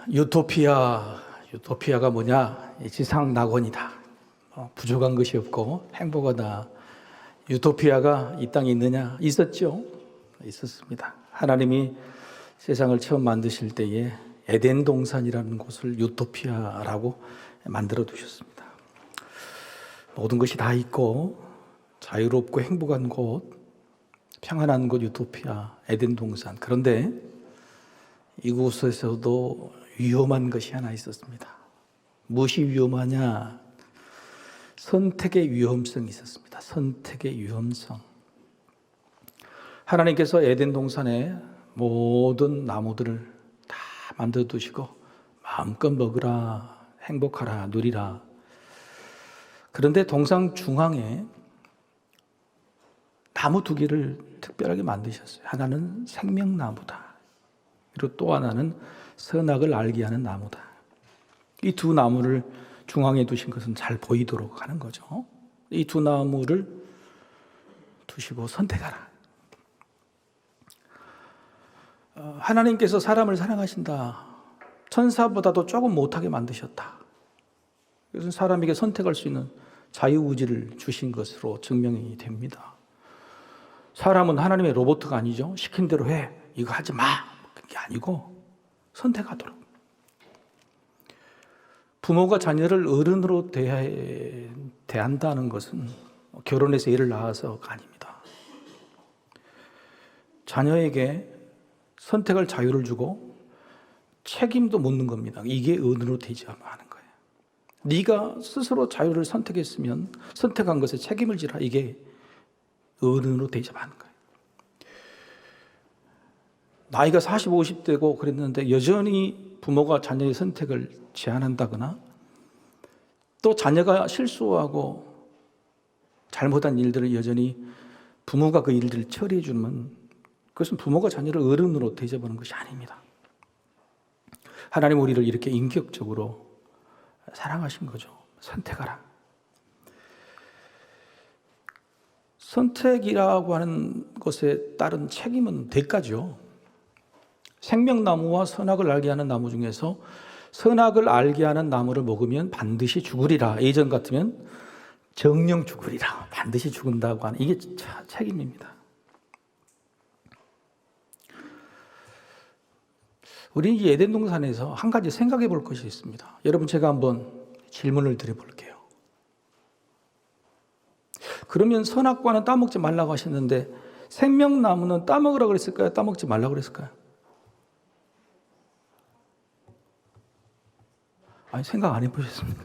유토피아가 뭐냐? 지상 낙원이다. 부족한 것이 없고 행복하다. 유토피아가 이 땅에 있느냐? 있었죠. 있었습니다. 하나님이 세상을 처음 만드실 때에 에덴 동산이라는 곳을 유토피아라고 만들어 두셨습니다. 모든 것이 다 있고 자유롭고 행복한 곳, 평안한 곳 유토피아, 에덴 동산. 그런데 이곳에서도 위험한 것이 하나 있었습니다. 무엇이 위험하냐? 선택의 위험성이 있었습니다. 선택의 위험성. 하나님께서 에덴 동산에 모든 나무들을 다 만들어 두시고 마음껏 먹으라, 행복하라, 누리라. 그런데 동산 중앙에 나무 두 개를 특별하게 만드셨어요. 하나는 생명나무다. 그리고 또 하나는 선악을 알게 하는 나무다. 이 두 나무를 중앙에 두신 것은 잘 보이도록 하는 거죠. 이 두 나무를 두시고 선택하라. 하나님께서 사람을 사랑하신다. 천사보다도 조금 못하게 만드셨다. 그것은 사람에게 선택할 수 있는 자유의지를 주신 것으로 증명이 됩니다. 사람은 하나님의 로봇가 아니죠. 시킨 대로 해. 이거 하지 마. 그게 아니고 선택하도록. 부모가 자녀를 어른으로 대한다는 것은 결혼해서 애를 낳아서가 아닙니다. 자녀에게 선택할 자유를 주고 책임도 묻는 겁니다. 이게 어른으로 되지 하는 거예요. 네가 스스로 자유를 선택했으면 선택한 것에 책임을 지라. 이게 어른으로 대접하는 거예요. 나이가 40, 50대고 그랬는데 여전히 부모가 자녀의 선택을 제한한다거나 또 자녀가 실수하고 잘못한 일들을 여전히 부모가 그 일들을 처리해 주면 그것은 부모가 자녀를 어른으로 대접하는 것이 아닙니다. 하나님 우리를 이렇게 인격적으로 사랑하신 거죠. 선택하라. 선택이라고 하는 것에 따른 책임은 대가죠. 생명나무와 선악을 알게 하는 나무 중에서 선악을 알게 하는 나무를 먹으면 반드시 죽으리라. 예전 같으면 정령 죽으리라. 반드시 죽는다고 하는 이게 책임입니다. 우리는 이 에덴 동산에서 한 가지 생각해 볼 것이 있습니다. 여러분, 제가 한번 질문을 드려볼게요. 그러면 선악과는 따먹지 말라고 하셨는데 생명나무는 따먹으라고 그랬을까요? 따먹지 말라고 그랬을까요? 아니, 생각 안 해보셨습니까?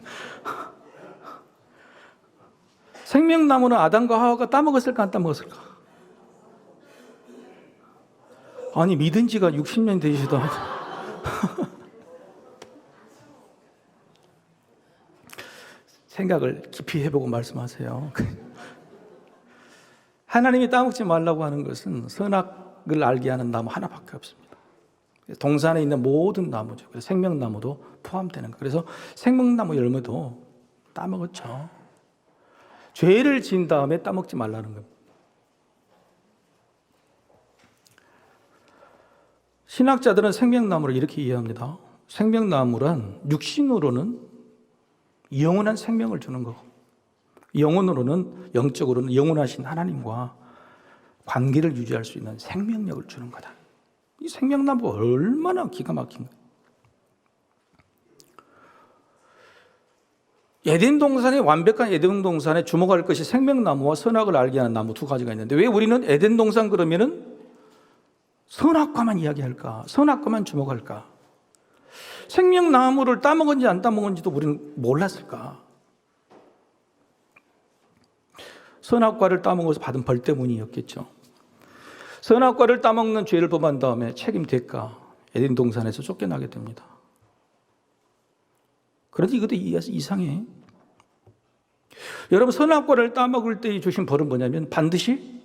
생명나무는 아담과 하와가 따먹었을까 안 따먹었을까? 아니, 믿은 지가 60년 되시도 않고 생각을 깊이 해보고 말씀하세요. 하나님이 따먹지 말라고 하는 것은 선악을 알게 하는 나무 하나밖에 없습니다. 동산에 있는 모든 나무죠. 그래서 생명나무도 포함되는 거예요. 그래서 생명나무 열매도 따먹었죠. 죄를 지은 다음에 따먹지 말라는 겁니다. 신학자들은 생명나무를 이렇게 이해합니다. 생명나무란 육신으로는 영원한 생명을 주는 거고 영혼으로는, 영적으로는 영원하신 하나님과 관계를 유지할 수 있는 생명력을 주는 거다. 이 생명나무가 얼마나 기가 막힌 거예요. 에덴 동산의 완벽한 에덴 동산에 주목할 것이 생명나무와 선악을 알게 하는 나무 두 가지가 있는데 왜 우리는 에덴 동산 그러면은 선악과만 이야기할까? 선악과만 주목할까? 생명나무를 따먹은지 안 따먹은지도 우리는 몰랐을까? 선악과를 따먹어서 받은 벌 때문이었겠죠. 선악과를 따먹는 죄를 범한 다음에 책임 대가 에덴 동산에서 쫓겨나게 됩니다. 그런데 이것도 이상해. 여러분, 선악과를 따먹을 때 주신 벌은 뭐냐면 반드시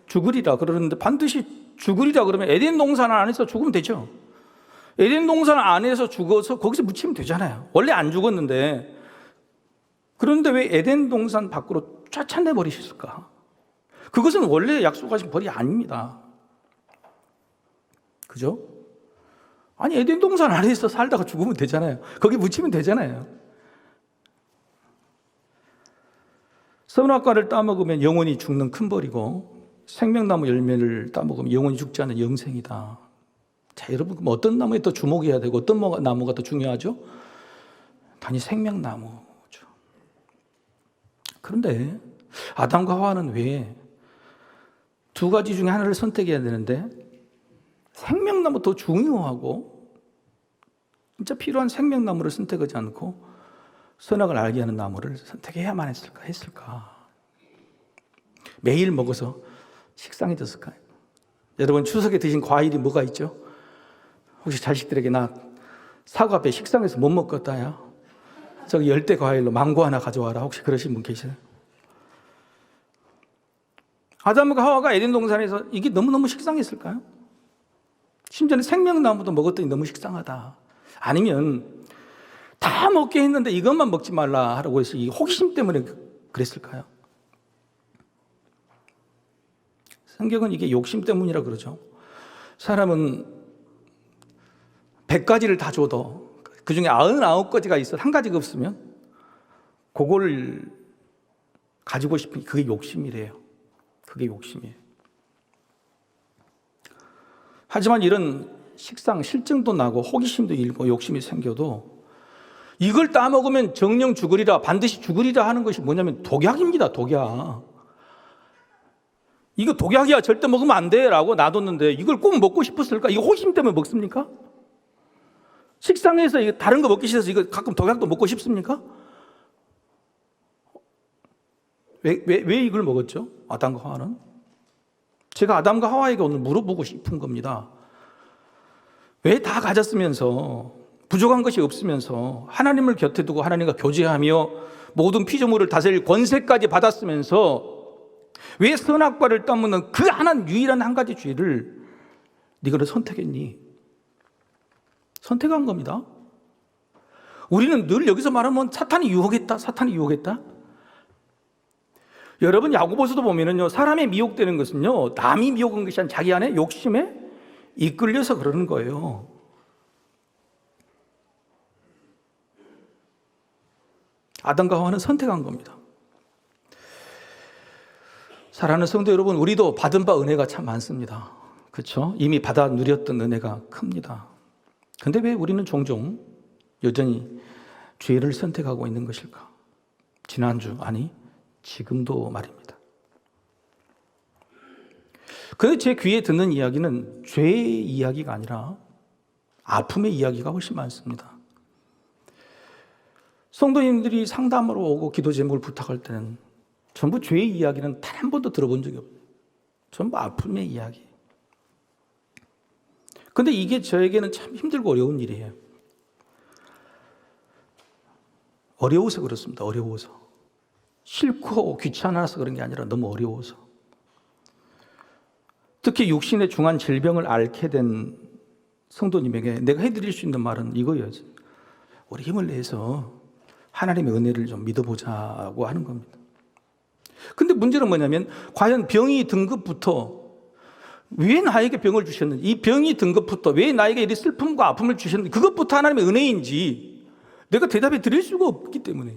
죽으리라 그러는데 반드시 죽으리라 그러면 에덴 동산 안에서 죽으면 되죠. 에덴 동산 안에서 죽어서 거기서 묻히면 되잖아요. 원래 안 죽었는데. 그런데 왜 에덴 동산 밖으로 쫓아내 버리셨을까? 그것은 원래 약속하신 벌이 아닙니다. 그죠? 아니, 에덴 동산 안에서 살다가 죽으면 되잖아요. 거기 묻히면 되잖아요. 선악과를 따먹으면 영원히 죽는 큰 벌이고 생명나무 열매를 따먹으면 영원히 죽지 않는 영생이다. 자, 여러분, 그럼 어떤 나무에 더 주목해야 되고 어떤 나무가 더 중요하죠? 단지 생명나무죠. 그런데 아담과 하와는 왜 두 가지 중에 하나를 선택해야 되는데 생명나무 더 중요하고 진짜 필요한 생명나무를 선택하지 않고 선악을 알게 하는 나무를 선택해야만 했을까? 매일 먹어서 식상해졌을까요? 여러분, 추석에 드신 과일이 뭐가 있죠? 혹시 자식들에게 나 사과배 식상해서 못 먹겠다야? 저기 열대 과일로 망고 하나 가져와라. 혹시 그러신 분 계세요? 아담과 하와가 에덴 동산에서 이게 너무너무 식상했을까요? 심지어는 생명나무도 먹었더니 너무 식상하다. 아니면 다 먹게 했는데 이것만 먹지 말라 하라고 해서 이 호기심 때문에 그랬을까요? 성경은 이게 욕심 때문이라 그러죠. 사람은 100가지를 다 줘도 그 중에 99가지가 있어 한 가지가 없으면 그거를 가지고 싶은 그게 욕심이래요. 그게 욕심이에요. 하지만 이런 식상, 실증도 나고 호기심도 일고 욕심이 생겨도 이걸 따먹으면 정령 죽으리라, 반드시 죽으리라 하는 것이 뭐냐면 독약입니다. 독약. 이거 독약이야, 절대 먹으면 안 돼 라고 놔뒀는데 이걸 꼭 먹고 싶었을까? 이거 호기심 때문에 먹습니까? 식상해서 다른 거 먹기 싫어서 이거 가끔 독약도 먹고 싶습니까? 왜 이걸 먹었죠? 아담과 하와는? 제가 아담과 하와에게 오늘 물어보고 싶은 겁니다. 왜 다 가졌으면서 부족한 것이 없으면서 하나님을 곁에 두고 하나님과 교제하며 모든 피조물을 다스릴 권세까지 받았으면서 왜 선악과를 따먹는 그 유일한 한 가지 죄를 네가 선택했니? 선택한 겁니다. 우리는 늘 여기서 말하면 사탄이 유혹했다, 사탄이 유혹했다. 여러분, 야고보서도 보면은요, 사람의 미혹되는 것은요, 남이 미혹한 것이 아니라 자기 안에 욕심에 이끌려서 그러는 거예요. 아담과 하와는 선택한 겁니다. 사랑하는 성도 여러분, 우리도 받은 바 은혜가 참 많습니다. 그렇죠? 이미 받아 누렸던 은혜가 큽니다. 근데 왜 우리는 종종 여전히 죄를 선택하고 있는 것일까? 지난주, 아니 지금도 말입니다. 그런데 제 귀에 듣는 이야기는 죄의 이야기가 아니라 아픔의 이야기가 훨씬 많습니다. 성도님들이 상담으로 오고 기도 제목을 부탁할 때는 전부 죄의 이야기는 단 한 번도 들어본 적이 없어요. 전부 아픔의 이야기. 그런데 이게 저에게는 참 힘들고 어려운 일이에요. 어려워서 그렇습니다. 어려워서. 싫고 귀찮아서 그런 게 아니라 너무 어려워서. 특히 육신의 중한 질병을 앓게 된 성도님에게 내가 해드릴 수 있는 말은 이거예요. 우리 힘을 내서 하나님의 은혜를 좀 믿어보자고 하는 겁니다. 근데 문제는 뭐냐면 과연 병이 든 것부터 왜 나에게 병을 주셨는지, 이 병이 든 것부터 왜 나에게 이 슬픔과 아픔을 주셨는지, 그것부터 하나님의 은혜인지 내가 대답해 드릴 수가 없기 때문에.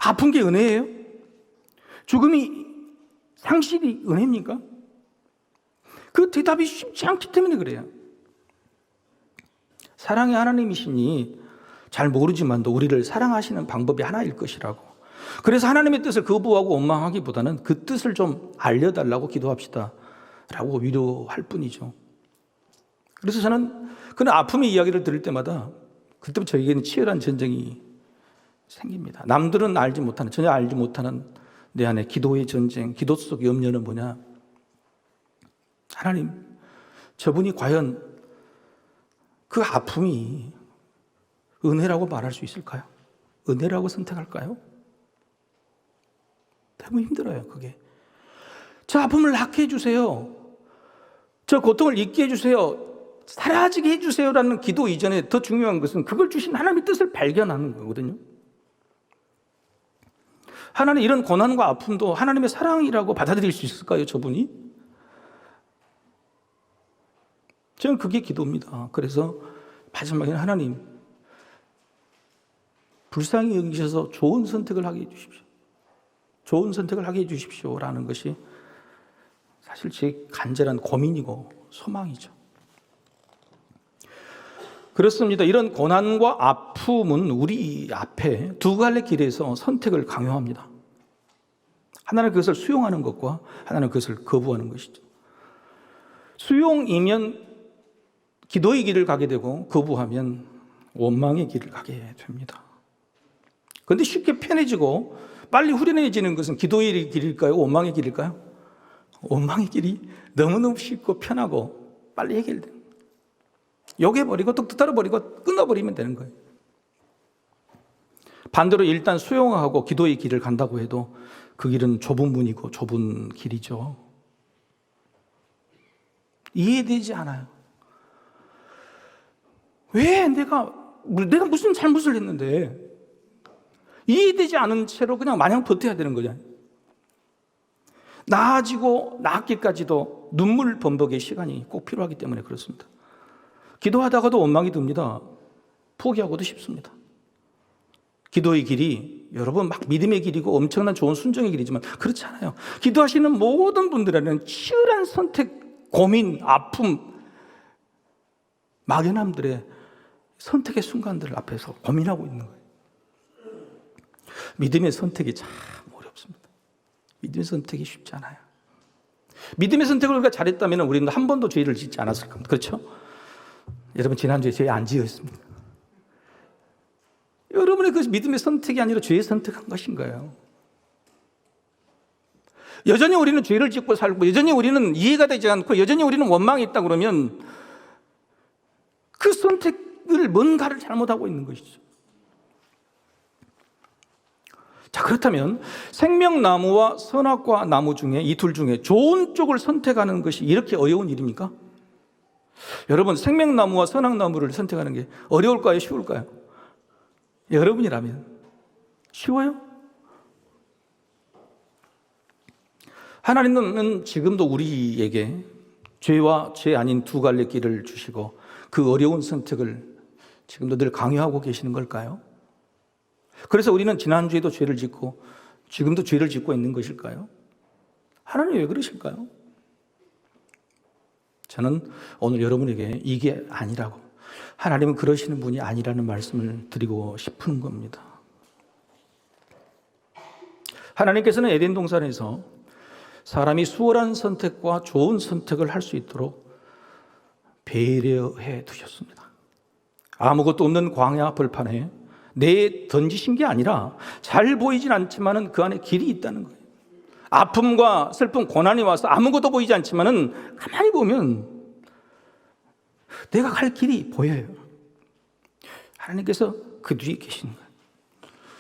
아픈 게 은혜예요? 죽음이, 상실이 은혜입니까? 그 대답이 쉽지 않기 때문에 그래요. 사랑의 하나님이시니 잘 모르지만도 우리를 사랑하시는 방법이 하나일 것이라고. 그래서 하나님의 뜻을 거부하고 원망하기보다는 그 뜻을 좀 알려달라고 기도합시다 라고 위로할 뿐이죠. 그래서 저는 그런 아픔의 이야기를 들을 때마다 그때부터 저에게는 치열한 전쟁이 생깁니다. 남들은 알지 못하는, 전혀 알지 못하는 내 안에 기도의 전쟁, 기도 속의 염려는 뭐냐? 하나님, 저분이 과연 그 아픔이 은혜라고 말할 수 있을까요? 은혜라고 선택할까요? 너무 힘들어요, 그게. 저 아픔을 낫게 해주세요. 저 고통을 잊게 해주세요. 사라지게 해주세요라는 기도 이전에 더 중요한 것은 그걸 주신 하나님의 뜻을 발견하는 거거든요. 하나님, 이런 고난과 아픔도 하나님의 사랑이라고 받아들일 수 있을까요, 저분이? 저는 그게 기도입니다. 그래서 마지막에는 하나님, 불쌍히 여기셔서 좋은 선택을 하게 해주십시오. 좋은 선택을 하게 해주십시오라는 것이 사실 제 간절한 고민이고 소망이죠. 그렇습니다. 이런 고난과 아픔은 우리 앞에 두 갈래 길에서 선택을 강요합니다. 하나는 그것을 수용하는 것과 하나는 그것을 거부하는 것이죠. 수용이면 기도의 길을 가게 되고 거부하면 원망의 길을 가게 됩니다. 그런데 쉽게 편해지고 빨리 후련해지는 것은 기도의 길일까요? 원망의 길일까요? 원망의 길이 너무너무 쉽고 편하고 빨리 해결됩니다. 욕해버리고 뚝 떨어버리고 끊어버리면 되는 거예요. 반대로 일단 수용하고 기도의 길을 간다고 해도 그 길은 좁은 문이고 좁은 길이죠. 이해되지 않아요. 왜 내가 무슨 잘못을 했는데 이해되지 않은 채로 그냥 마냥 버텨야 되는 거잖아요. 나아지고 낫기까지도 눈물 범벅의 시간이 꼭 필요하기 때문에 그렇습니다. 기도하다가도 원망이 듭니다. 포기하고도 싶습니다. 기도의 길이 여러분 막 믿음의 길이고 엄청난 좋은 순종의 길이지만 그렇지 않아요. 기도하시는 모든 분들에는 치열한 선택, 고민, 아픔, 막연함들의 선택의 순간들 앞에서 고민하고 있는 거예요. 믿음의 선택이 참 어렵습니다. 믿음의 선택이 쉽지 않아요. 믿음의 선택을 우리가 잘했다면 우리는 한 번도 죄를 짓지 않았을 겁니다. 그렇죠? 여러분 지난주에 죄 안 지었습니다. 여러분의 그 믿음의 선택이 아니라 죄의 선택한 것인 거예요. 여전히 우리는 죄를 짓고 살고 여전히 우리는 이해가 되지 않고 여전히 우리는 원망이 있다 그러면 그 선택을 뭔가를 잘못하고 있는 것이죠. 자, 그렇다면 생명나무와 선악과 나무 중에 이 둘 중에 좋은 쪽을 선택하는 것이 이렇게 어려운 일입니까? 여러분, 생명나무와 선악나무를 선택하는 게 어려울까요? 쉬울까요? 여러분이라면 쉬워요? 하나님은 지금도 우리에게 죄와 죄 아닌 두 갈래 길을 주시고 그 어려운 선택을 지금도 늘 강요하고 계시는 걸까요? 그래서 우리는 지난주에도 죄를 짓고 지금도 죄를 짓고 있는 것일까요? 하나님 왜 그러실까요? 저는 오늘 여러분에게 이게 아니라고, 하나님은 그러시는 분이 아니라는 말씀을 드리고 싶은 겁니다. 하나님께서는 에덴 동산에서 사람이 수월한 선택과 좋은 선택을 할 수 있도록 배려해 두셨습니다. 아무것도 없는 광야 벌판에 내에 던지신 게 아니라 잘 보이진 않지만은 그 안에 길이 있다는 거예요. 아픔과 슬픔, 고난이 와서 아무것도 보이지 않지만은 가만히 보면 내가 갈 길이 보여요. 하나님께서 그 뒤에 계시는 거예요.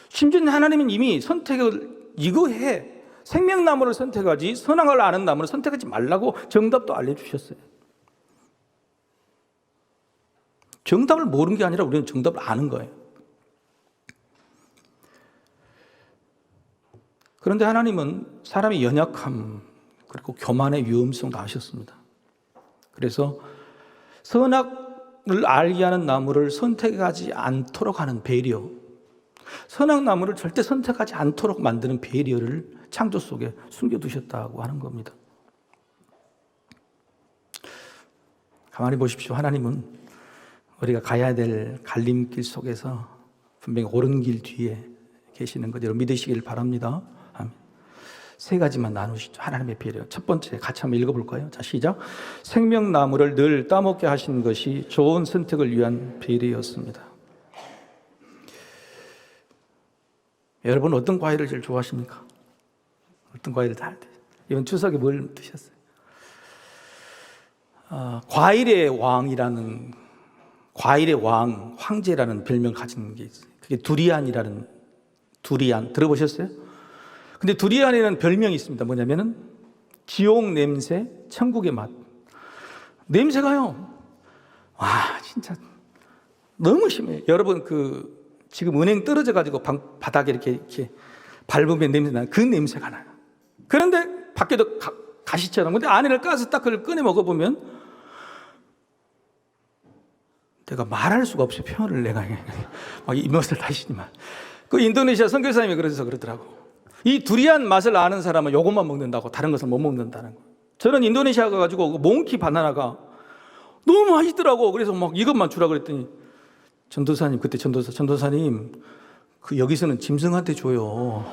심지어 하나님은 이미 선택을 이거 해. 생명나무를 선택하지 선악을 아는 나무를 선택하지 말라고 정답도 알려주셨어요. 정답을 모르는 게 아니라 우리는 정답을 아는 거예요. 그런데 하나님은 사람의 연약함 그리고 교만의 위험성도 아셨습니다. 그래서 선악을 알게 하는 나무를 선택하지 않도록 하는 배려, 선악나무를 절대 선택하지 않도록 만드는 배려를 창조 속에 숨겨두셨다고 하는 겁니다. 가만히 보십시오. 하나님은 우리가 가야 될 갈림길 속에서 분명히 옳은 길 뒤에 계시는 것 여러분 믿으시길 바랍니다. 세 가지만 나누시죠. 하나님의 배려. 첫 번째 같이 한번 읽어볼까요? 자, 시작. 생명나무를 늘 따먹게 하신 것이 좋은 선택을 위한 배려였습니다. 여러분 어떤 과일을 제일 좋아하십니까? 어떤 과일을 다 이번 추석에 뭘 드셨어요? 과일의 왕이라는, 과일의 왕, 황제라는 별명 가진 게 있어요. 그게 두리안이라는, 두리안 들어보셨어요? 근데 두리안에는 별명이 있습니다. 뭐냐면은 지옥 냄새, 천국의 맛. 냄새가요. 와, 진짜 너무 심해요. 여러분 지금 은행 떨어져 가지고 바닥에 이렇게 밟으면 냄새 나요. 그 냄새가 나요. 그런데 밖에도 가시처럼. 근데 안에를 까서 딱 그걸 꺼내 먹어보면 내가 말할 수가 없어요. 표현을 내가 막 입맛을 다시지만 그 인도네시아 선교사님이 그래서 그러더라고. 이 두리안 맛을 아는 사람은 요것만 먹는다고, 다른 것을 못 먹는다는 거. 저는 인도네시아 가가지고 몽키 바나나가 너무 맛있더라고. 그래서 막 이것만 주라 그랬더니 전도사님, 그때 전도사님, 그 여기서는 짐승한테 줘요.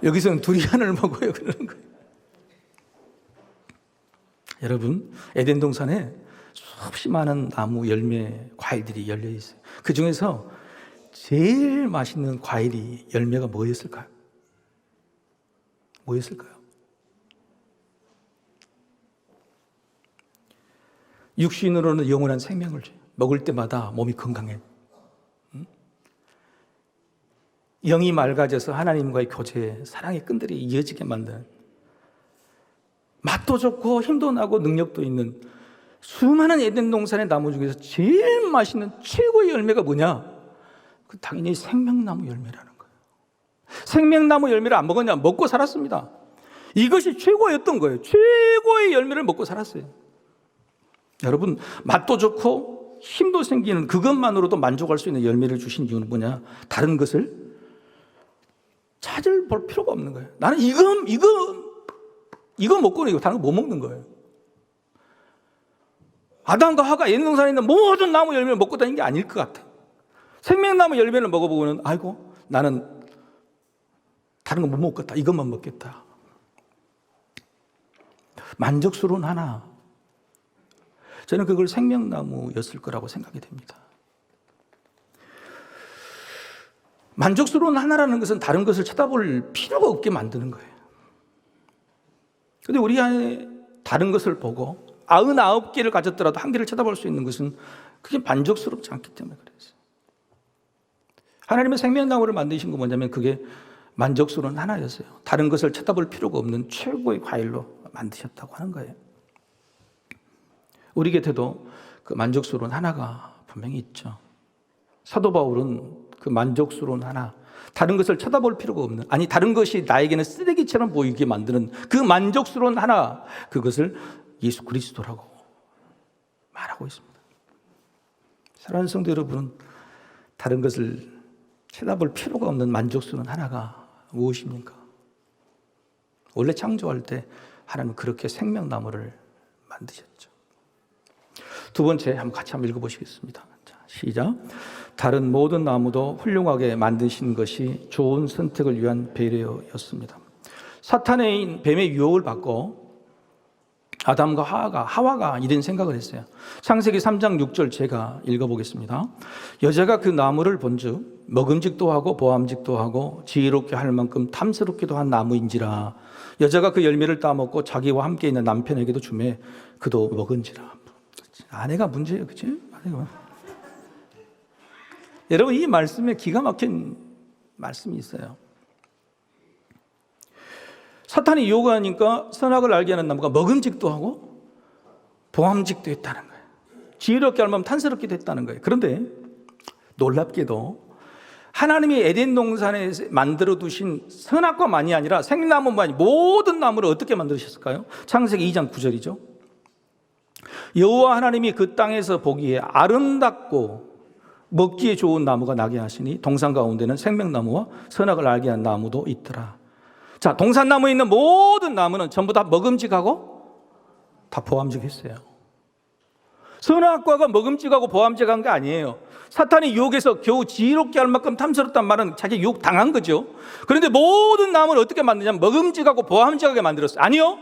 여기서는 두리안을 먹어요. 그러는 거예요. 여러분, 에덴 동산에 수없이 많은 나무, 열매, 과일들이 열려 있어요. 그 중에서 제일 맛있는 과일이, 열매가 뭐였을까요? 뭐였을까요? 육신으로는 영원한 생명을 줘요. 먹을 때마다 몸이 건강해. 영이 맑아져서 하나님과의 교제, 사랑의 끈들이 이어지게 만드는, 맛도 좋고 힘도 나고 능력도 있는 수많은 에덴 동산의 나무 중에서 제일 맛있는 최고의 열매가 뭐냐? 그 당연히 생명나무 열매라는 거예요. 생명나무 열매를 안 먹었냐? 먹고 살았습니다. 이것이 최고였던 거예요. 최고의 열매를 먹고 살았어요. 여러분, 맛도 좋고 힘도 생기는 그것만으로도 만족할 수 있는 열매를 주신 이유는 뭐냐? 다른 것을 찾아볼 필요가 없는 거예요. 나는 이거 먹고는 이거 다른 거 못 먹는 거예요. 아담과 하가 에덴 동산에 있는 모든 나무 열매를 먹고 다니는 게 아닐 것 같아요. 생명나무 열매를 먹어보고는 아이고 나는 다른 거 못 먹겠다. 이것만 먹겠다. 만족스러운 하나. 저는 그걸 생명나무였을 거라고 생각이 됩니다. 만족스러운 하나라는 것은 다른 것을 쳐다볼 필요가 없게 만드는 거예요. 그런데 우리 안에 다른 것을 보고 99개를 가졌더라도 한 개를 쳐다볼 수 있는 것은 그게 만족스럽지 않기 때문에 그랬어요. 하나님의 생명나무를 만드신 건 뭐냐면 그게 만족스러운 하나였어요. 다른 것을 쳐다볼 필요가 없는 최고의 과일로 만드셨다고 하는 거예요. 우리 곁에도 그 만족스러운 하나가 분명히 있죠. 사도 바울은 그 만족스러운 하나, 다른 것을 쳐다볼 필요가 없는, 아니 다른 것이 나에게는 쓰레기처럼 보이게 만드는 그 만족스러운 하나, 그것을 예수 그리스도라고 말하고 있습니다. 사랑하는 성도 여러분, 다른 것을 쳐다볼 필요가 없는 만족스러운 하나가 무엇입니까? 원래 창조할 때 하나님은 그렇게 생명나무를 만드셨죠. 두 번째 같이 한번 읽어보시겠습니다. 자, 시작. 다른 모든 나무도 훌륭하게 만드신 것이 좋은 선택을 위한 배려였습니다. 사탄의 뱀의 유혹을 받고 아담과 하와가 이런 생각을 했어요. 창세기 3장 6절 제가 읽어보겠습니다. 여자가 그 나무를 본즉 먹음직도 하고 보암직도 하고 지혜롭게 할 만큼 탐스럽기도 한 나무인지라. 여자가 그 열매를 따먹고 자기와 함께 있는 남편에게도 주매 그도 먹은지라. 아내가 문제예요, 그치? 아내가. 여러분, 이 말씀에 기가 막힌 말씀이 있어요. 사탄이 유혹하니까 선악을 알게 하는 나무가 먹음직도 하고 보암직도 했다는 거예요. 지혜롭게 알면 탐스럽기도 했다는 거예요. 그런데 놀랍게도 하나님이 에덴 동산에 만들어 두신 선악과만이 아니라 생나무만이 모든 나무를 어떻게 만드셨을까요? 창세기 2장 9절이죠. 여호와 하나님이 그 땅에서 보기에 아름답고 먹기에 좋은 나무가 나게 하시니 동산 가운데는 생명나무와 선악을 알게 한 나무도 있더라. 자, 동산나무에 있는 모든 나무는 전부 다 먹음직하고 다 보암직했어요. 선악과가 먹음직하고 보암직한 게 아니에요. 사탄이 유혹해서 겨우 지혜롭게 할 만큼 탐스럽단 말은 자기 유혹 당한 거죠. 그런데 모든 나무를 어떻게 만드냐면 먹음직하고 보암직하게 만들었어요. 아니요.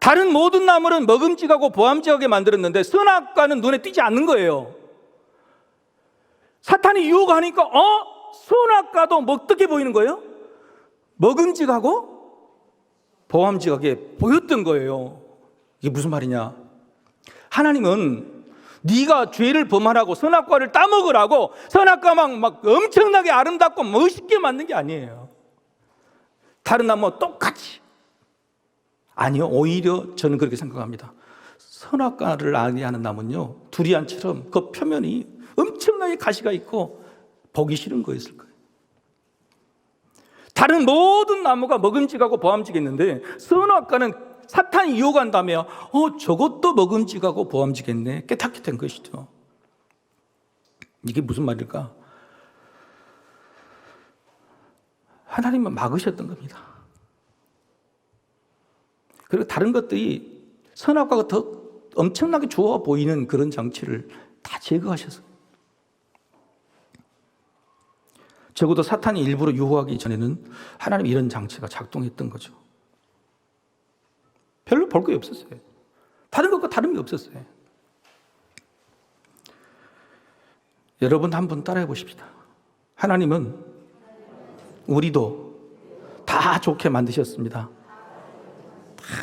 다른 모든 나무는 먹음직하고 보암직하게 만들었는데 선악과는 눈에 띄지 않는 거예요. 사탄이 유혹하니까 선악과도 어떻게 보이는 거예요? 먹음직하고 보암직하게 보였던 거예요. 이게 무슨 말이냐? 하나님은 네가 죄를 범하라고 선악과를 따먹으라고 선악과만 막 엄청나게 아름답고 멋있게 만든 게 아니에요. 다른 나무와 똑같이. 아니요, 오히려 저는 그렇게 생각합니다. 선악과를 알게 하는 나무는요, 두리안처럼 그 표면이 엄청나게 가시가 있고 보기 싫은 거였을 거예요. 다른 모든 나무가 먹음직하고 보암직했는데 선악과는 사탄이 유혹한다며 저것도 먹음직하고 보암직했네 깨닫게 된 것이죠. 이게 무슨 말일까? 하나님은 막으셨던 겁니다. 그리고 다른 것들이 선악과가 더 엄청나게 좋아 보이는 그런 장치를 다 제거하셨어요. 적어도 사탄이 일부러 유혹하기 전에는 하나님 이런 장치가 작동했던 거죠. 별로 볼 게 없었어요. 다른 것과 다름이 없었어요. 여러분 한번 따라해 보십시다. 하나님은 우리도 다 좋게 만드셨습니다.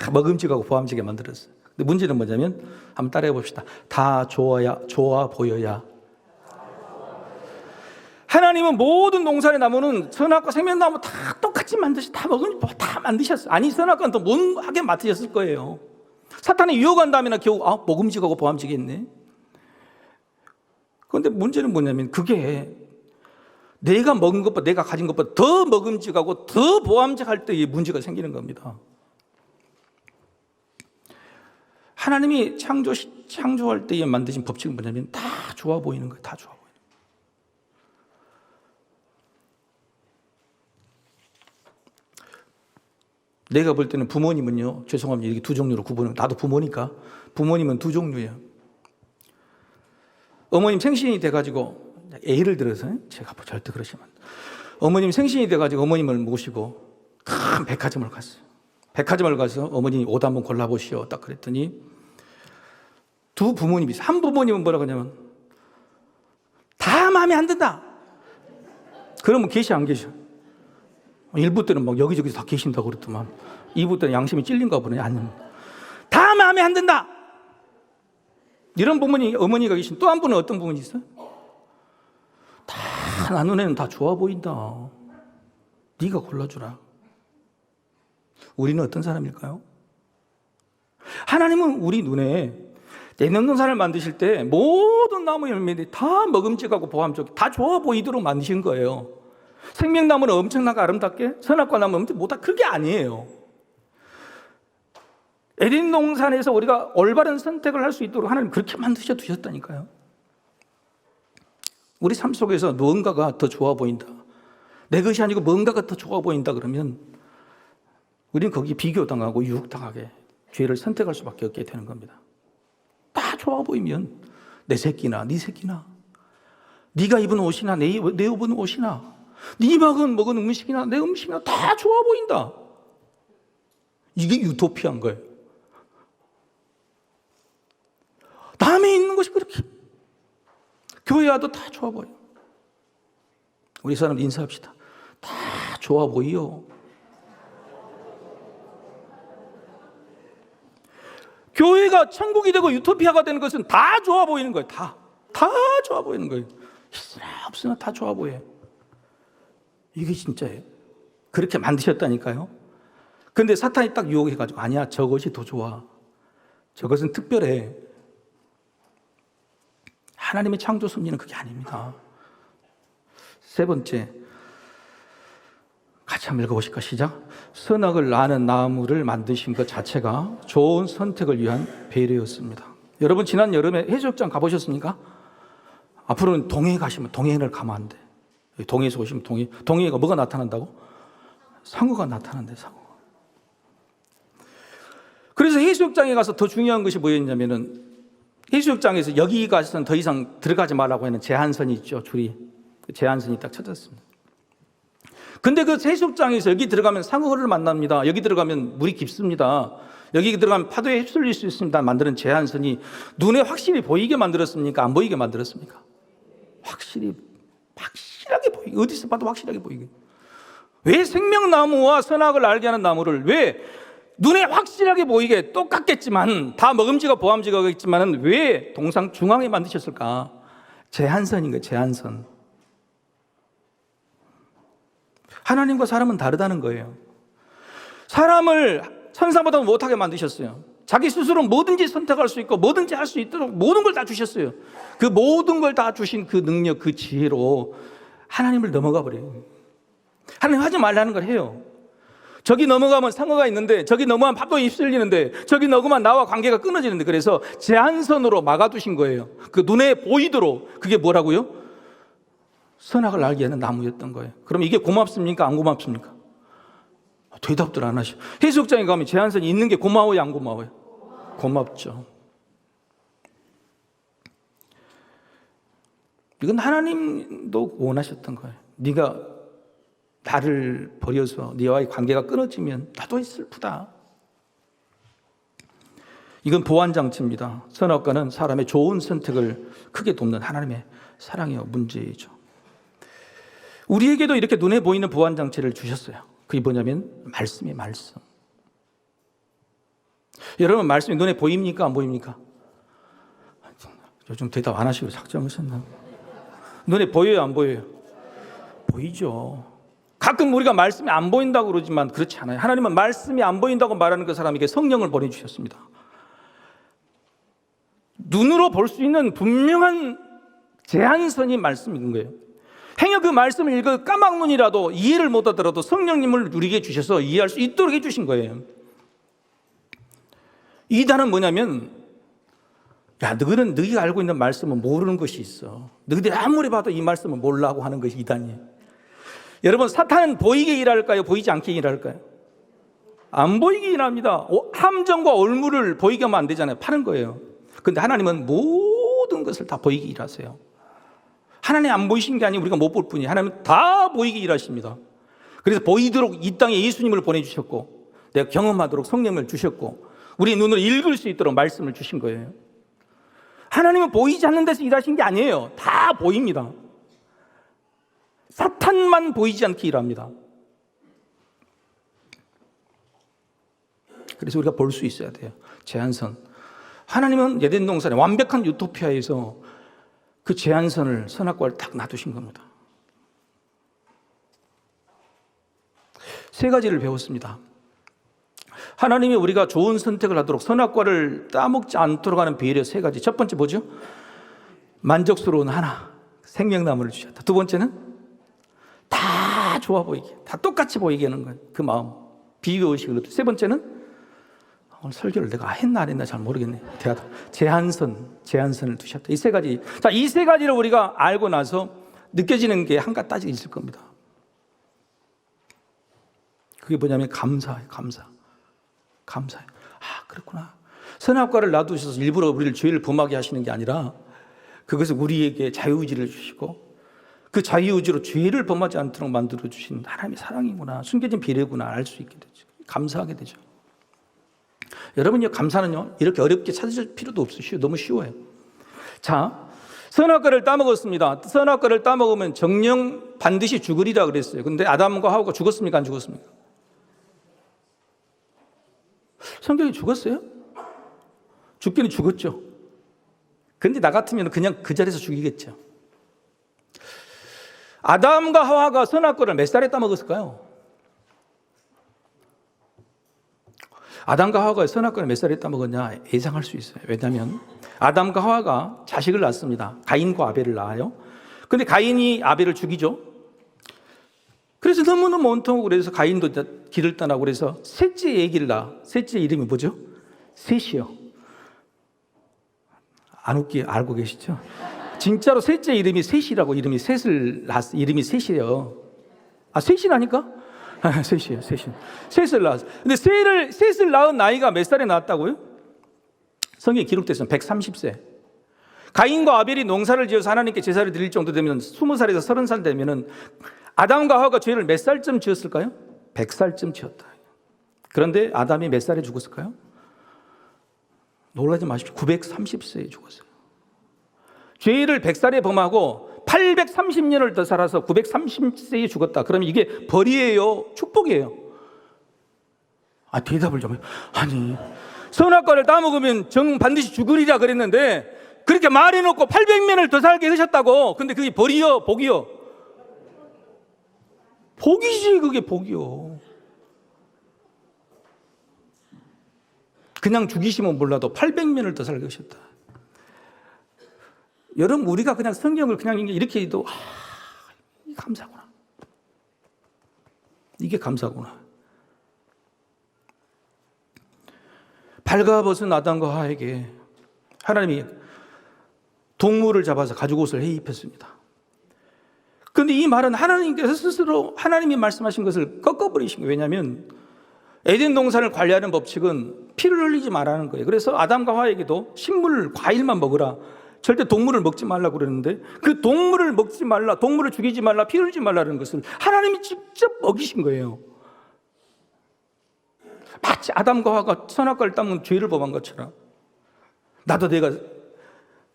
다 먹음직하고 보암직하게 만들었어요. 근데 문제는 뭐냐면 한번 따라해 봅시다. 다 좋아 보여야. 하나님은 모든 농산의 나무는 선악과 생명나무 다 똑같이 다 다 만드셨어요. 아니 선악과는 더 몬하게 맡으셨을 거예요. 사탄이 유혹한다면 겨우 먹음직하고 보암직했네. 그런데 문제는 뭐냐면 그게 내가 먹은 것보다 내가 가진 것보다 더 먹음직하고 더 보암직할 때에 문제가 생기는 겁니다. 하나님이 창조할 때에 만드신 법칙은 뭐냐면 다 좋아 보이는 거예요. 다 좋아 보이는 거예요. 내가 볼 때는 부모님은요, 죄송합니다. 이렇게 두 종류로 구분해요. 나도 부모니까. 부모님은 두 종류예요. 어머님 생신이 돼가지고, 예를 들어서, 제가 절대 그러시면 안 돼요. 어머님 생신이 돼가지고 어머님을 모시고 큰 백화점을 갔어요. 백화점을 가서 어머니 옷 한번 골라보시오. 딱 그랬더니 두 부모님이 있어요. 한 부모님은 뭐라고 하냐면, 다 마음에 안 든다. 그러면 계시 안 계셔? 1부 때는 막 여기저기 다 계신다고 그랬더만 2부 때는 양심이 찔린가 보네. 아니면 다 마음에 안 든다. 이런 부모님, 어머니가 계신 또 한 분은 어떤 부분이 있어요? 다 나 눈에는 다 좋아 보인다. 네가 골라주라. 우리는 어떤 사람일까요? 하나님은 우리 눈에 내놓는 산을 만드실 때 모든 나무 열매들이 다 먹음직하고 보암직 다 좋아 보이도록 만드신 거예요. 생명나무는 엄청나게 아름답게, 선악과 나무는 못하, 그게 아니에요. 에덴 동산에서 우리가 올바른 선택을 할 수 있도록 하나님 그렇게 만드셔 두셨다니까요. 우리 삶 속에서 무언가가 더 좋아 보인다, 내 것이 아니고 뭔가가 더 좋아 보인다 그러면 우리는 거기에 비교당하고 유혹당하게 죄를 선택할 수밖에 없게 되는 겁니다. 다 좋아 보이면 내 새끼나 네 새끼나, 네가 입은 옷이나 내 입은 옷이나, 네 먹은 음식이나 내 음식이나 다 좋아 보인다. 이게 유토피아인 거예요. 남에 있는 것이 그렇게, 교회 와도 다 좋아 보여. 우리 사람 인사합시다. 다 좋아 보여. 교회가 천국이 되고 유토피아가 되는 것은 다 좋아 보이는 거예요. 다 좋아 보이는 거예요. 있으나 없으나 다 좋아 보여요. 이게 진짜예요. 그렇게 만드셨다니까요. 그런데 사탄이 딱 유혹해가지고, 아니야, 저것이 더 좋아, 저것은 특별해. 하나님의 창조 섭리는 그게 아닙니다. 세 번째, 같이 한번 읽어보실까? 시작. 선악을 아는 나무를 만드신 것 자체가 좋은 선택을 위한 배려였습니다. 여러분 지난 여름에 해수욕장 가보셨습니까? 앞으로는 동해에 가시면 동해를 가면 안 돼. 동해에서 오시면 동해가 뭐가 나타난다고? 상어가 나타난대, 상어가. 그래서 해수욕장에 가서 더 중요한 것이 뭐였냐면은, 해수욕장에서 여기 가서는 더 이상 들어가지 말라고 하는 제한선이 있죠, 줄이. 그 제한선이 딱 쳐졌습니다. 근데 그 해수욕장에서 여기 들어가면 상어를 만납니다. 여기 들어가면 물이 깊습니다. 여기 들어가면 파도에 휩쓸릴 수 있습니다. 만드는 제한선이 눈에 확실히 보이게 만들었습니까? 안 보이게 만들었습니까? 확실하게 보이게. 어디서 봐도 확실하게 보이게. 왜 생명나무와 선악을 알게 하는 나무를 왜 눈에 확실하게 보이게, 똑같겠지만 다 먹음직하고 보암직하겠지만 왜 동상 중앙에 만드셨을까? 제한선인 거예요. 제한선. 하나님과 사람은 다르다는 거예요. 사람을 천사보다 못하게 만드셨어요. 자기 스스로 뭐든지 선택할 수 있고 뭐든지 할 수 있도록 모든 걸 다 주셨어요. 그 모든 걸 다 주신 그 능력, 그 지혜로 하나님을 넘어가 버려요. 하나님 하지 말라는 걸 해요. 저기 넘어가면 상어가 있는데, 저기 넘어가면 밥도 휩쓸리는데, 저기 넘어가면 나와 관계가 끊어지는데, 그래서 제한선으로 막아두신 거예요. 그 눈에 보이도록. 그게 뭐라고요? 선악을 알게 하는 나무였던 거예요. 그럼 이게 고맙습니까? 안 고맙습니까? 대답들 안 하셔. 해수욕장에 가면 제한선이 있는 게 고마워요? 안 고마워요? 고맙죠. 이건 하나님도 원하셨던 거예요. 네가 나를 버려서 네와의 관계가 끊어지면 나도 슬프다. 이건 보완장치입니다. 선악과는 사람의 좋은 선택을 크게 돕는 하나님의 사랑의 문제이죠. 우리에게도 이렇게 눈에 보이는 보완장치를 주셨어요. 그게 뭐냐면 말씀이에요. 말씀. 여러분, 말씀이 눈에 보입니까? 안 보입니까? 요즘 대답 안 하시고 작정하셨나? 눈에 보여요? 안 보여요? 보이죠. 가끔 우리가 말씀이 안 보인다고 그러지만 그렇지 않아요. 하나님은 말씀이 안 보인다고 말하는 그 사람에게 성령을 보내주셨습니다. 눈으로 볼 수 있는 분명한 제한선이 말씀인 거예요. 행여 그 말씀을 읽어 까막눈이라도 이해를 못하더라도 성령님을 우리에게 주셔서 이해할 수 있도록 해주신 거예요. 이단은 뭐냐면, 야, 너희는 너희가 알고 있는 말씀은 모르는 것이 있어. 너희들이 아무리 봐도 이 말씀은 몰라고 하는 것이 이단이에요. 여러분, 사탄은 보이게 일할까요? 보이지 않게 일할까요? 안 보이게 일합니다. 함정과 올무를 보이게 하면 안 되잖아요. 파는 거예요. 그런데 하나님은 모든 것을 다 보이게 일하세요. 하나님 안 보이신 게 아니고 우리가 못 볼 뿐이에요. 하나님은 다 보이게 일하십니다. 그래서 보이도록 이 땅에 예수님을 보내주셨고, 내가 경험하도록 성령을 주셨고, 우리 눈으로 읽을 수 있도록 말씀을 주신 거예요. 하나님은 보이지 않는 데서 일하신 게 아니에요. 다 보입니다. 사탄만 보이지 않게 일합니다. 그래서 우리가 볼 수 있어야 돼요. 제한선. 하나님은 에덴 동산의 완벽한 유토피아에서 그 제한선을, 선악과를 딱 놔두신 겁니다. 세 가지를 배웠습니다. 하나님이 우리가 좋은 선택을 하도록 선악과를 따먹지 않도록 하는 비밀의 세 가지. 첫 번째 뭐죠? 만족스러운 하나, 생명나무를 주셨다. 두 번째는 다 좋아 보이게, 다 똑같이 보이게 하는 거예요. 그 마음, 비교의식을. 세 번째는 오늘 설교를 내가 했나 안 했나 잘 모르겠네. 제한선을 두셨다. 이 세 가지. 자, 이 세 가지를 우리가 알고 나서 느껴지는 게 한 가지 있을 겁니다. 그게 뭐냐면 감사예요. 감사해요. 아, 그렇구나. 선악과를 놔두셔서 일부러 우리를 죄를 범하게 하시는 게 아니라 그것을 우리에게 자유의지를 주시고 그 자유의지로 죄를 범하지 않도록 만들어주신 하나님의 사랑이구나, 숨겨진 비례구나 알 수 있게 되죠. 감사하게 되죠. 여러분요, 감사는요 이렇게 어렵게 찾으실 필요도 없어요. 너무 쉬워요. 자, 선악과를 따먹었습니다. 선악과를 따먹으면 정령 반드시 죽으리라 그랬어요. 근데 아담과 하와가 죽었습니까? 안 죽었습니까? 성경이 죽었어요? 죽기는 죽었죠. 근데 나 같으면 그냥 그 자리에서 죽이겠죠. 아담과 하와가 선악과를 몇 살에 따먹었을까요? 아담과 하와가 선악과를 몇 살에 따먹었냐 예상할 수 있어요. 왜냐하면 아담과 하와가 자식을 낳습니다. 가인과 아벨을 낳아요. 근데 가인이 아벨을 죽이죠. 그래서 너무너무 원통하고 그래서 가인도 길을 떠나고 그래서 셋째 얘기를 낳아. 셋째 이름이 뭐죠? 셋이요. 안 웃기 알고 계시죠? 진짜로 셋째 이름이 셋이라고, 이름이 셋을 낳았어. 이름이 셋이에요. 아, 셋이라니까? 셋이에요. 셋을 낳았어. 근데 셋을 낳은 나이가 몇 살에 낳았다고요? 성경에 기록됐어요. 130세. 가인과 아벨이 농사를 지어서 하나님께 제사를 드릴 정도 되면 20살에서 30살 되면은 아담과 하와가 죄를 몇 살쯤 지었을까요? 100살쯤 지었다. 그런데 아담이 몇 살에 죽었을까요? 놀라지 마십시오. 930세에 죽었어요. 죄를 100살에 범하고 830년을 더 살아서 930세에 죽었다. 그러면 이게 벌이에요? 축복이에요? 아, 대답을 좀 해요. 아니, 선악과를 따먹으면 반드시 죽으리라 그랬는데 그렇게 말해놓고 800년을 더 살게 하셨다고. 근데 그게 벌이요? 복이요? 복이지, 그게 복이요. 그냥 죽이시면 몰라도 800년을 더 살게 하셨다. 여러분, 우리가 그냥 성경을 그냥 이렇게 해도 이게 감사구나. 이게 감사구나. 발가벗은 아담과 하와에게 하나님이 동물을 잡아서 가죽옷을 해입혔습니다. 그런데 이 말은 하나님께서 스스로 하나님이 말씀하신 것을 꺾어버리신 거예요. 왜냐하면 에덴 동산을 관리하는 법칙은 피를 흘리지 말라는 거예요. 그래서 아담과 하와에게도 식물, 과일만 먹으라. 절대 동물을 먹지 말라고 그랬는데 그 동물을 먹지 말라, 동물을 죽이지 말라, 피 흘리지 말라는 것을 하나님이 직접 먹이신 거예요. 마치 아담과 하와가 선악과를 따먹는 죄를 범한 것처럼 나도 내가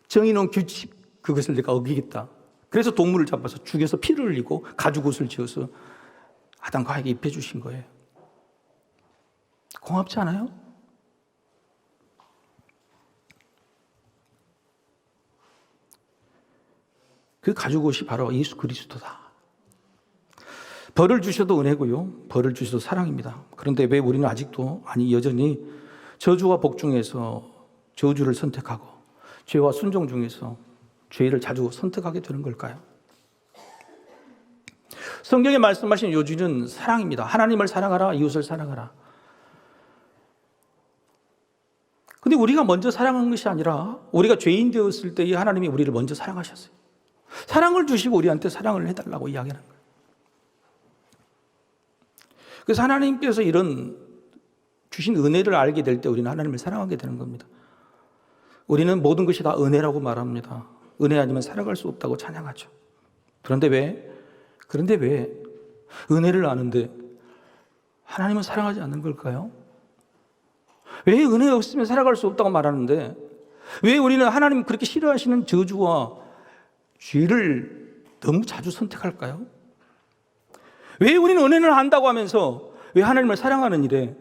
정해놓은 규칙 그것을 내가 어기겠다. 그래서 동물을 잡아서 죽여서 피를 흘리고 가죽옷을 지어서 아담과 하와에게 입혀주신 거예요. 고맙지 않아요? 그 가죽옷이 바로 예수 그리스도다. 벌을 주셔도 은혜고요, 벌을 주셔도 사랑입니다. 그런데 왜 우리는 아직도 여전히 저주와 복 중에서 저주를 선택하고 죄와 순종 중에서 죄를 자주 선택하게 되는 걸까요? 성경에 말씀하신 요지는 사랑입니다. 하나님을 사랑하라, 이웃을 사랑하라. 근데 우리가 먼저 사랑한 것이 아니라 우리가 죄인 되었을 때에 하나님이 우리를 먼저 사랑하셨어요. 사랑을 주시고 우리한테 사랑을 해달라고 이야기하는 거예요. 그래서 하나님께서 이런 주신 은혜를 알게 될 때 우리는 하나님을 사랑하게 되는 겁니다. 우리는 모든 것이 다 은혜라고 말합니다. 은혜 아니면 살아갈 수 없다고 찬양하죠. 그런데 왜 은혜를 아는데 하나님은 사랑하지 않는 걸까요? 왜 은혜 없으면 살아갈 수 없다고 말하는데 왜 우리는 하나님 그렇게 싫어하시는 저주와 죄를 너무 자주 선택할까요? 왜 우리는 은혜를 안다고 하면서 왜 하나님을 사랑하는 일에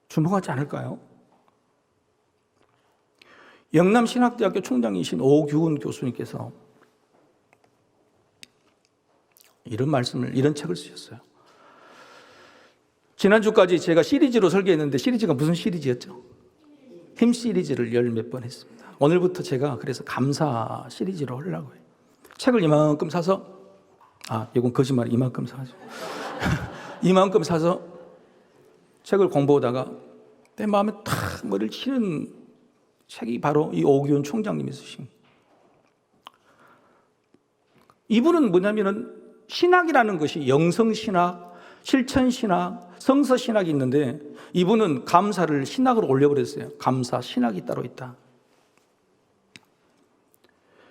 주목하지 않을까요? 영남신학대학교 총장이신 오규훈 교수님께서 이런 책을 쓰셨어요. 지난주까지 제가 시리즈로 설계했는데 시리즈가 무슨 시리즈였죠? 힘 시리즈를 10몇 번 했습니다. 오늘부터 제가 그래서 감사 시리즈로 하려고 해요. 책을 이만큼 사서 이건 거짓말, 이만큼 사죠. 이만큼 사서 책을 공부하다가 내 마음에 탁 머리를 치는 책이 바로 이 오규훈 총장님이 쓰신. 이분은 뭐냐면은 신학이라는 것이 영성신학, 실천신학, 성서신학이 있는데 이분은 감사를 신학으로 올려버렸어요. 감사, 신학이 따로 있다.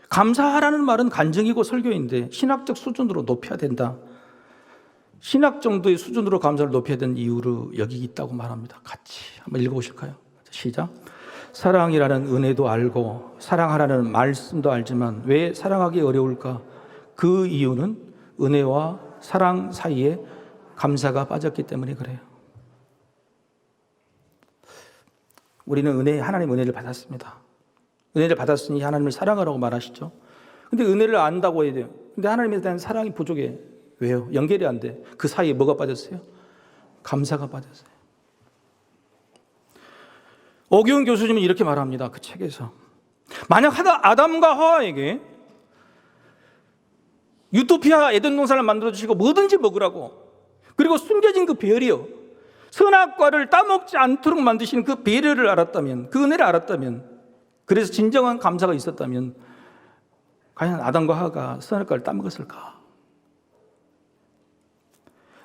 감사하라는 말은 간증이고 설교인데 신학적 수준으로 높여야 된다. 신학 정도의 수준으로 감사를 높여야 되는 이유를 여기 있다고 말합니다. 같이 한번 읽어보실까요? 시작. 사랑이라는 은혜도 알고 사랑하라는 말씀도 알지만 왜 사랑하기 어려울까? 그 이유는 은혜와 사랑 사이에 감사가 빠졌기 때문에 그래요. 우리는 하나님 은혜를 받았습니다. 은혜를 받았으니 하나님을 사랑하라고 말하시죠. 근데 은혜를 안다고 해야 돼요. 근데 하나님에 대한 사랑이 부족해. 왜요? 연결이 안 돼. 그 사이에 뭐가 빠졌어요? 감사가 빠졌어요. 오규훈 교수님은 이렇게 말합니다. 그 책에서. 만약 아담과 하와에게 유토피아 에덴 동산을 만들어주시고 뭐든지 먹으라고 그리고 숨겨진 그 배려요. 선악과를 따먹지 않도록 만드시는 그 배려를 알았다면 그 은혜를 알았다면 그래서 진정한 감사가 있었다면 과연 아담과 하와가 선악과를 따먹었을까?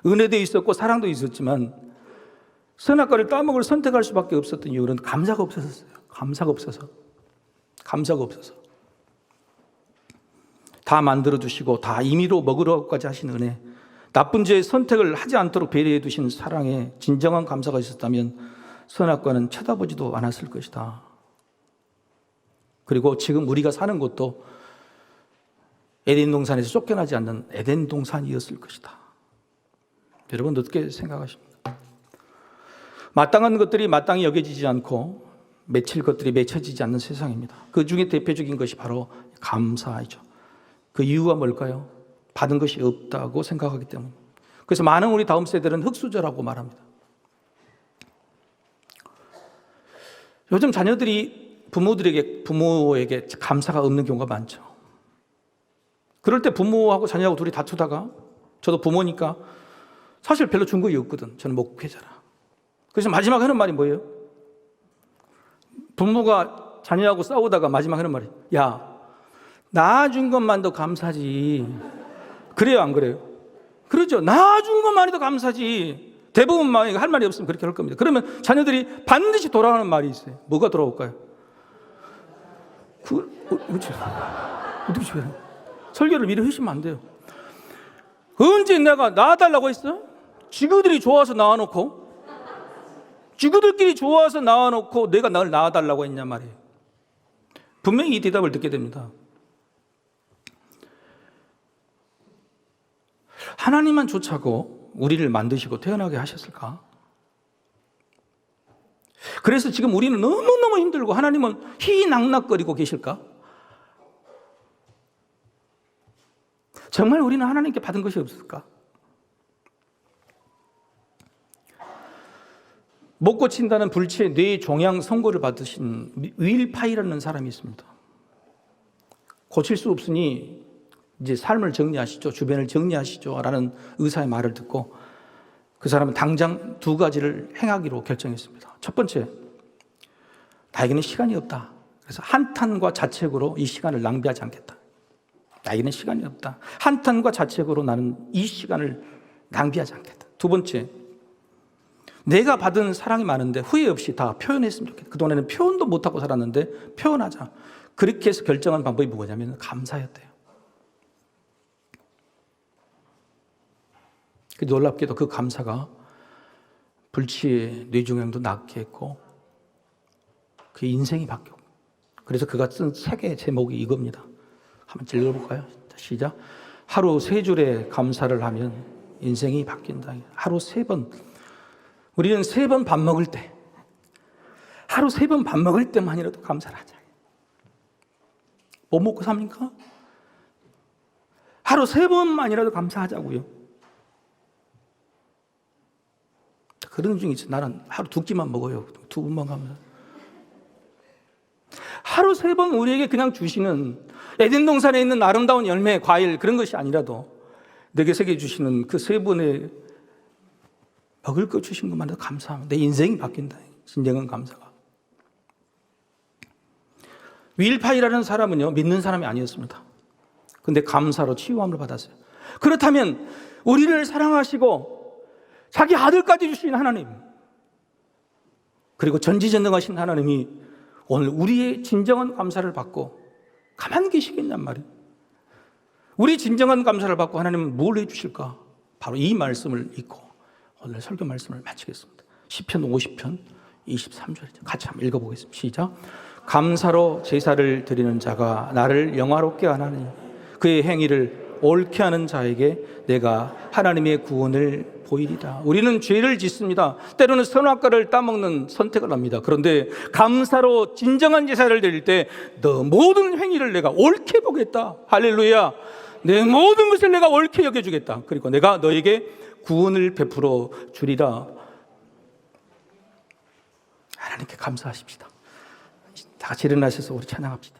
은혜도 있었고 사랑도 있었지만 선악과를 따먹을 선택할 수밖에 없었던 이유는 감사가 없었어요. 감사가 없어서 다 만들어주시고 다 임의로 먹으러까지 하신 은혜, 나쁜 죄의 선택을 하지 않도록 배려해 두신 사랑에 진정한 감사가 있었다면 선악과는 쳐다보지도 않았을 것이다. 그리고 지금 우리가 사는 곳도 에덴 동산에서 쫓겨나지 않는 에덴 동산이었을 것이다. 여러분 어떻게 생각하십니까? 마땅한 것들이 마땅히 여겨지지 않고 맺힐 것들이 맺혀지지 않는 세상입니다. 그 중에 대표적인 것이 바로 감사이죠. 그 이유가 뭘까요? 받은 것이 없다고 생각하기 때문에. 그래서 많은 우리 다음 세대는 흙수저라고 말합니다. 요즘 자녀들이 부모에게 감사가 없는 경우가 많죠. 그럴 때 부모하고 자녀하고 둘이 다투다가 저도 부모니까 사실 별로 준 것이 없거든. 저는 목회자라. 그래서 마지막에 하는 말이 뭐예요? 부모가 자녀하고 싸우다가 마지막에 하는 말이, 야, 낳아준 것만도 감사지. 그래요, 안 그래요? 그렇죠. 낳아준 것만해도 감사지. 대부분 할 말이 없으면 그렇게 할 겁니다. 그러면 자녀들이 반드시 돌아오는 말이 있어요. 뭐가 돌아올까요? 그렇죠. 어떻게 줘요? 설교를 미리 하시면 안 돼요. 언제 내가 낳아달라고 했어? 지그들이 좋아서 낳아놓고, 지그들끼리 좋아서 낳아놓고 내가 널 낳아달라고 했냐 말이에요. 분명히 이 대답을 듣게 됩니다. 하나님만 쫓아고 우리를 만드시고 태어나게 하셨을까? 그래서 지금 우리는 너무너무 힘들고 하나님은 희낙낙거리고 계실까? 정말 우리는 하나님께 받은 것이 없을까? 못 고친다는 불치의 뇌 종양 선고를 받으신 윌파이라는 사람이 있습니다. 고칠 수 없으니 이제 삶을 정리하시죠. 주변을 정리하시죠. 라는 의사의 말을 듣고 그 사람은 당장 두 가지를 행하기로 결정했습니다. 첫 번째, 나에게는 시간이 없다. 그래서 한탄과 자책으로 이 시간을 낭비하지 않겠다. 나에게는 시간이 없다. 한탄과 자책으로 나는 이 시간을 낭비하지 않겠다. 두 번째, 내가 받은 사랑이 많은데 후회 없이 다 표현했으면 좋겠다. 그동안에는 표현도 못하고 살았는데 표현하자. 그렇게 해서 결정한 방법이 뭐냐면 감사였대요. 놀랍게도 그 감사가 불치의 뇌종양도 낫게 했고 그 인생이 바뀌었고, 그래서 그가 쓴 책의 제목이 이겁니다. 한번 읽어볼까요? 시작. 하루 3줄의 감사를 하면 인생이 바뀐다. 하루 3번. 우리는 3번 밥 먹을 때, 하루 3번 밥 먹을 때만이라도 감사를 하자. 뭐 먹고 삽니까? 하루 3번만이라도 감사하자고요. 그런 중에 있어요. 나는 하루 2끼만 먹어요. 2번만 가면. 하루 3번 우리에게 그냥 주시는 에덴 동산에 있는 아름다운 열매, 과일 그런 것이 아니라도 내게 새겨 주시는 그 3번의 먹을 것 주신 것만 해도 감사하면 내 인생이 바뀐다. 진정한 감사가. 윌파이라는 사람은요, 믿는 사람이 아니었습니다. 근데 감사로 치유함을 받았어요. 그렇다면 우리를 사랑하시고 자기 아들까지 주신 하나님, 그리고 전지전능하신 하나님이 오늘 우리의 진정한 감사를 받고 가만히 계시겠냔 말이에요. 우리 진정한 감사를 받고 하나님은 뭘 해주실까? 바로 이 말씀을 읽고 오늘 설교 말씀을 마치겠습니다. 시편 50편 23절이죠. 같이 한번 읽어보겠습니다. 시작. 감사로 제사를 드리는 자가 나를 영화롭게 하나니 그의 행위를 옳게 하는 자에게 내가 하나님의 구원을 보이리라. 우리는 죄를 짓습니다. 때로는 선악과를 따먹는 선택을 합니다. 그런데 감사로 진정한 제사를 드릴 때 너 모든 행위를 내가 옳게 보겠다. 할렐루야. 내 모든 것을 내가 옳게 여겨주겠다. 그리고 내가 너에게 구원을 베풀어 주리라. 하나님께 감사하십시다. 다 같이 일어나셔서 우리 찬양합시다.